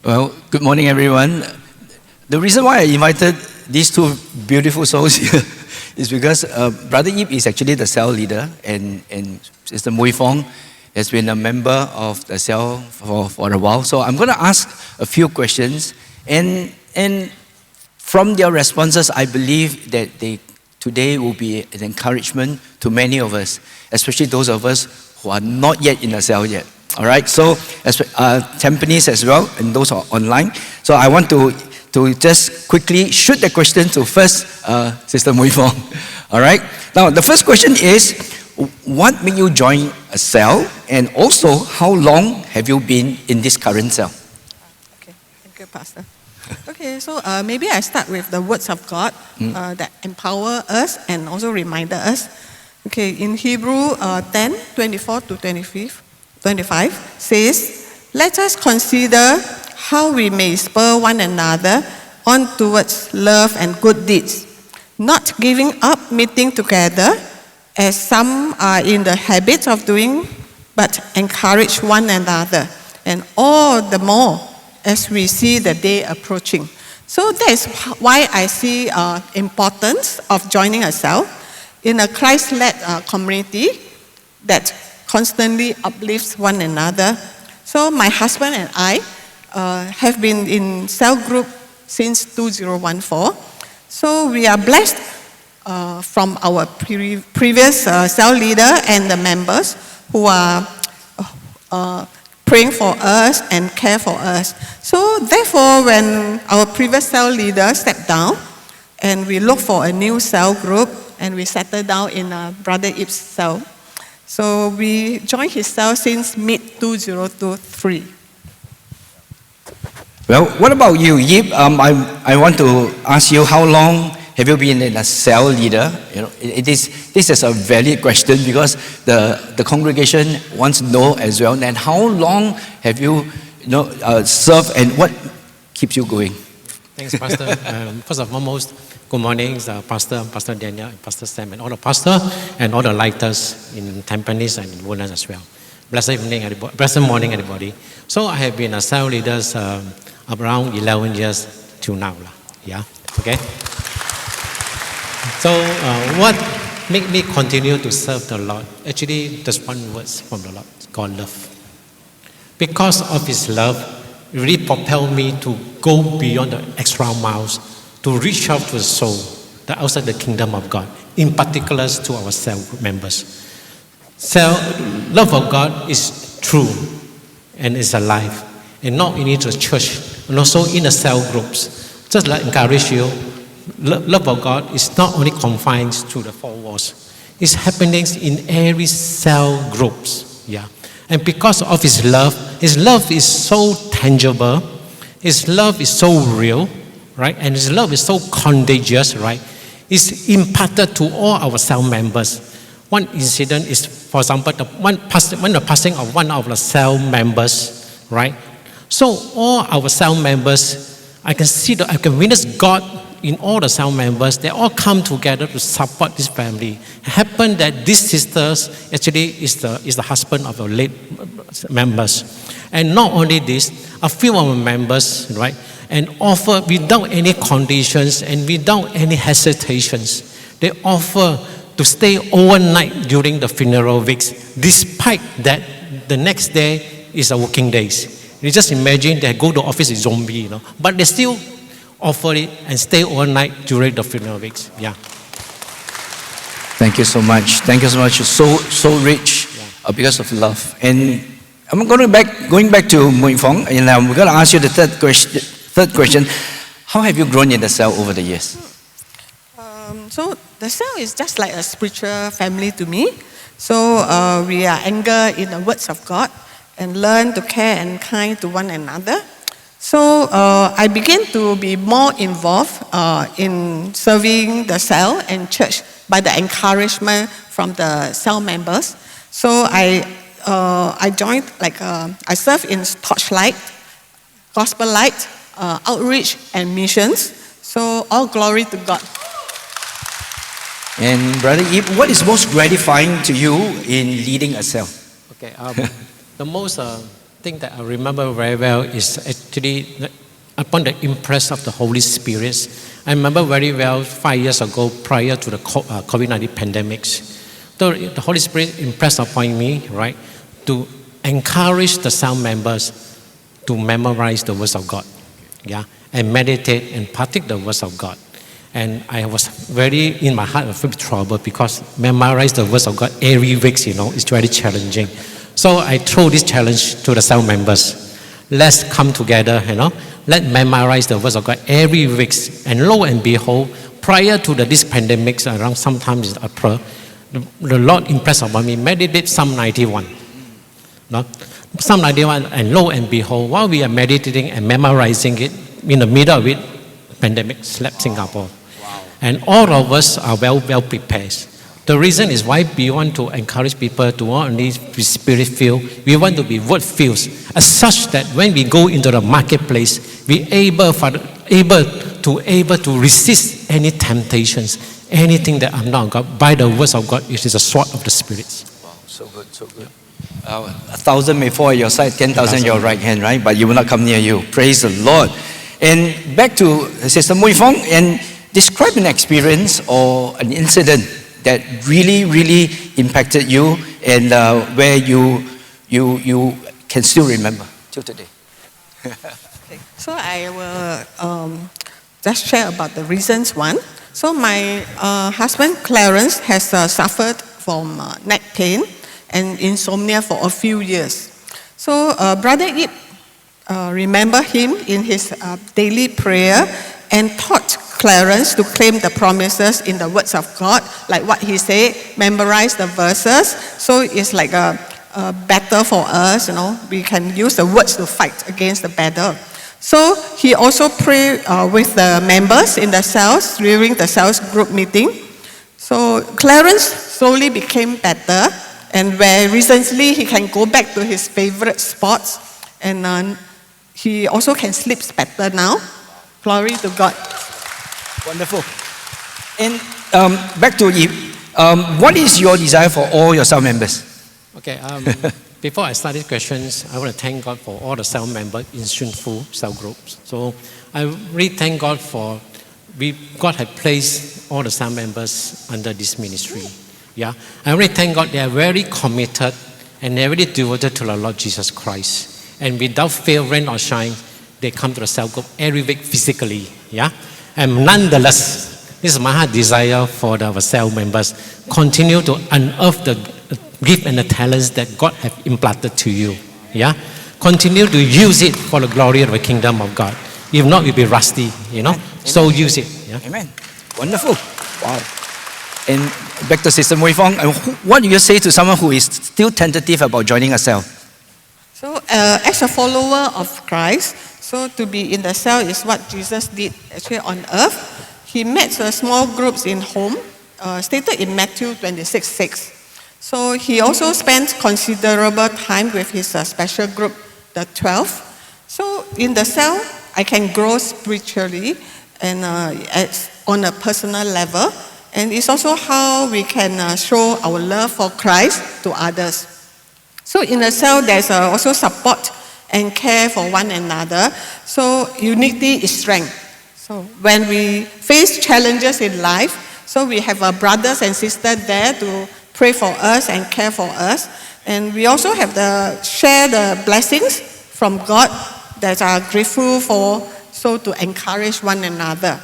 Well, good morning, everyone. The reason why I invited these two beautiful souls here is because Brother Yeap is actually the cell leader, and Sister Mui Fong has been a member of the cell for a while. So I'm going to ask a few questions, and from their responses, I believe that today will be an encouragement to many of us, especially those of us who are not yet in a cell yet. All right, so as Tampines as well, and those are online. So I want to just quickly shoot the question to first Sister Mui Fong. All right, now the first question is, what made you join a cell, and also how long have you been in this current cell? Okay, thank you, Pastor. Okay, so maybe I start with the words of God that empower us and also remind us. Okay, in Hebrew 10:24 to 25 says, "Let us consider how we may spur one another on towards love and good deeds, not giving up meeting together as some are in the habit of doing, but encourage one another, and all the more as we see the day approaching." So that is why I see importance of joining a cell in a Christ-led community that constantly uplifts one another. So my husband and I have been in cell group since 2014. So we are blessed from our previous cell leader and the members who are praying for us and care for us. So therefore, when our previous cell leader stepped down and we looked for a new cell group and we settled down in Brother Yeap's cell, so we joined his cell since mid-2023. Well, what about you, Yeap? I want to ask you, how long have you been in a cell leader? You know, this is a valid question because the congregation wants to know as well. And how long have you, served, and what keeps you going? Thanks, Pastor. First and foremost, good morning, Pastor Daniel, and Pastor Sam, and all the pastors and all the lighters in Tampines and in Woodlands as well. Blessed morning, everybody. So I have been a cell leader around 11 years till now. Yeah, okay. So what made me continue to serve the Lord? Actually, just one word from the Lord, God love. Because of His love, it really propelled me to go beyond the extra miles, to reach out to the soul that outside the kingdom of God, in particular to our cell members. Love of God is true and is alive, and not only the church, and also in the cell groups. Just like encourage you, love of God is not only confined to the four walls. It's happening in every cell groups. Yeah, and because of His love is so tangible. His love is so real, right? And His love is so contagious, right? It's imparted to all our cell members. One incident is, for example, when the passing of one of the cell members, right? So all our cell members, I can witness God in all the cell members. They all come together to support this family. It happened that this sisters actually is the husband of the late members. And not only this, a few of our members, right, and offer without any conditions and without any hesitations, they offer to stay overnight during the funeral weeks, despite that the next day is a working days. You just imagine they go to office as zombie, but they still offer it and stay overnight during the funeral weeks. Yeah. Thank you so much. Thank you so much. So rich because of love. And I'm going back to Mui Fong, and we're going to ask you the third question. How have you grown in the cell over the years? So the cell is just like a spiritual family to me. So we are anchored in the words of God and learn to care and kind to one another. So I began to be more involved in serving the cell and church by the encouragement from the cell members. So I joined, I serve in Torchlight, Gospel Light, Outreach, and Missions. So all glory to God. And Brother Yeap, what is most gratifying to you in leading a cell? Okay, the most thing that I remember very well is actually upon the impress of the Holy Spirit. I remember very well 5 years ago, prior to the COVID-19 pandemics, the Holy Spirit impressed upon me, right, to encourage the cell members to memorize the words of God, yeah, and meditate and practice the words of God. And I was very, in my heart, a bit trouble because memorize the words of God every week, it's very challenging. So I throw this challenge to the cell members. Let's come together, let's memorize the words of God every week. And lo and behold, prior to this pandemic, around sometimes in April, the Lord impressed upon me, meditate Psalm 91. No? Psalm 91, and lo and behold, while we are meditating and memorizing it, in the middle of it, pandemic slapped Singapore. Wow. And all of us are well prepared. The reason is why we want to encourage people to not only be spirit-filled, we want to be word-filled, as such that when we go into the marketplace, we able to resist any temptations, anything that are not God. By the words of God, it is a sword of the Spirit. Wow, so good, so good. 1,000 may fall at your side, 10,000 at your right hand, right? But you will not come near you. Praise the Lord. And back to Sister Mui Fong, and describe an experience or an incident that really impacted you, and where you can still remember till today. Okay. So I will just share about the reasons one. So my husband Clarence has suffered from neck pain and insomnia for a few years. So Brother Yeap remember him in his daily prayer and taught Clarence to claim the promises in the words of God, like what he said, memorize the verses. So it's like a battle for us, we can use the words to fight against the battle. So he also prayed with the members in the cells during the cells group meeting. So Clarence slowly became better, and where recently he can go back to his favorite sports, and he also can sleep better now. Glory to God. Wonderful. And back to you. What is your desire for all your cell members? Okay. Before I start these questions, I want to thank God for all the cell members in Shunfu cell groups. So I really thank God for God had placed all the cell members under this ministry. Yeah, I really thank God they are very committed and they're really devoted to the Lord Jesus Christ. And without fail, rain or shine, they come to the cell group every week physically. Yeah. And nonetheless, this is my heart desire for our cell members. Continue to unearth the gift and the talents that God has implanted to you. Yeah? Continue to use it for the glory of the kingdom of God. If not, you'll be rusty, Amen. So use it. Yeah? Amen. Wonderful. Wow. And back to Sister Mui Fong, what do you say to someone who is still tentative about joining a cell? So as a follower of Christ, so to be in the cell is what Jesus did actually on earth. He met small groups in home, stated in Matthew 26:6. So he also spent considerable time with his special group, the 12. So in the cell, I can grow spiritually and on a personal level. And it's also how we can show our love for Christ to others. So in the cell, there's also support and care for one another. So unity is strength. So when we face challenges in life, so we have our brothers and sisters there to pray for us and care for us. And we also have share the blessings from God that are grateful for, so to encourage one another.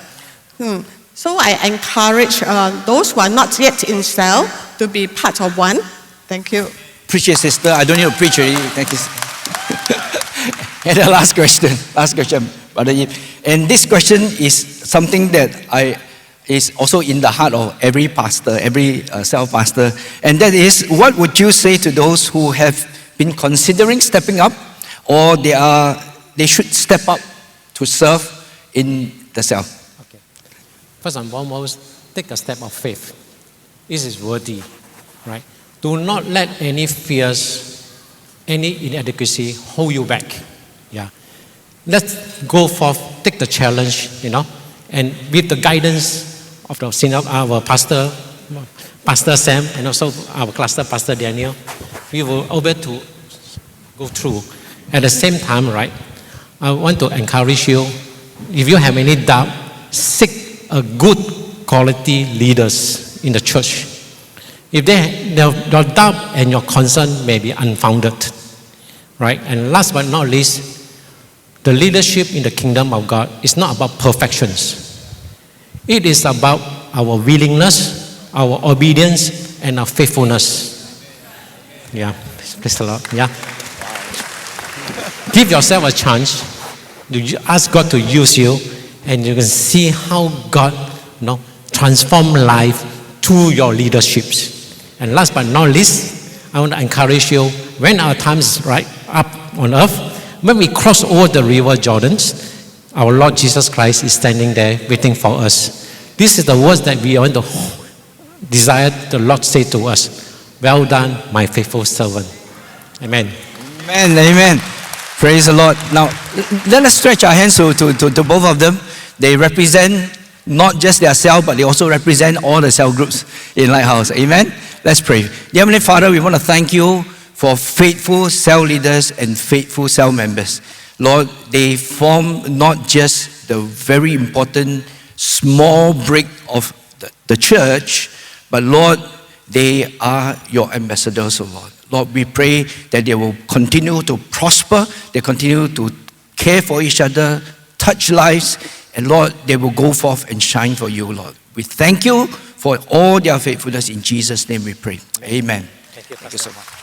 So I encourage those who are not yet in cell to be part of one. Thank you. Appreciate, sister. I don't need to preach already. Thank you. And the last question, Brother Yeap. And this question is something that is also in the heart of every pastor, every cell pastor. And that is, what would you say to those who have been considering stepping up, or they should step up to serve in the cell? Okay. First and foremost, take a step of faith. This is worthy, right? Do not let any fears, any inadequacy hold you back. Yeah. Let's go forth, take the challenge, and with the guidance of our pastor, Pastor Sam, and also our cluster, Pastor Daniel, we will be able to go through. At the same time, right, I want to encourage you, if you have any doubt, seek a good quality leaders in the church. If your doubt and your concern may be unfounded, right? And last but not least, the leadership in the kingdom of God is not about perfections. It is about our willingness, our obedience, and our faithfulness. Yeah, praise the Lord. Yeah. Give yourself a chance to ask God to use you, and you can see how God, transform life through your leaderships. And last but not least, I want to encourage you, when our time is right up on earth, when we cross over the river Jordan, our Lord Jesus Christ is standing there waiting for us. This is the words that we want to desire the Lord say to us. Well done, my faithful servant. Amen. Amen, amen. Praise the Lord. Now, let us stretch our hands to both of them. They represent not just their cell, but they also represent all the cell groups in Lighthouse. Amen. Let's pray. Dear Heavenly Father, we want to thank you for faithful cell leaders and faithful cell members. Lord, they form not just the very important small brick of the church, but Lord, they are your ambassadors, O Lord. Lord, we pray that they will continue to prosper, they continue to care for each other, touch lives, and Lord, they will go forth and shine for you, Lord. We thank you for all their faithfulness. In Jesus' name we pray. Amen. Thank you so much.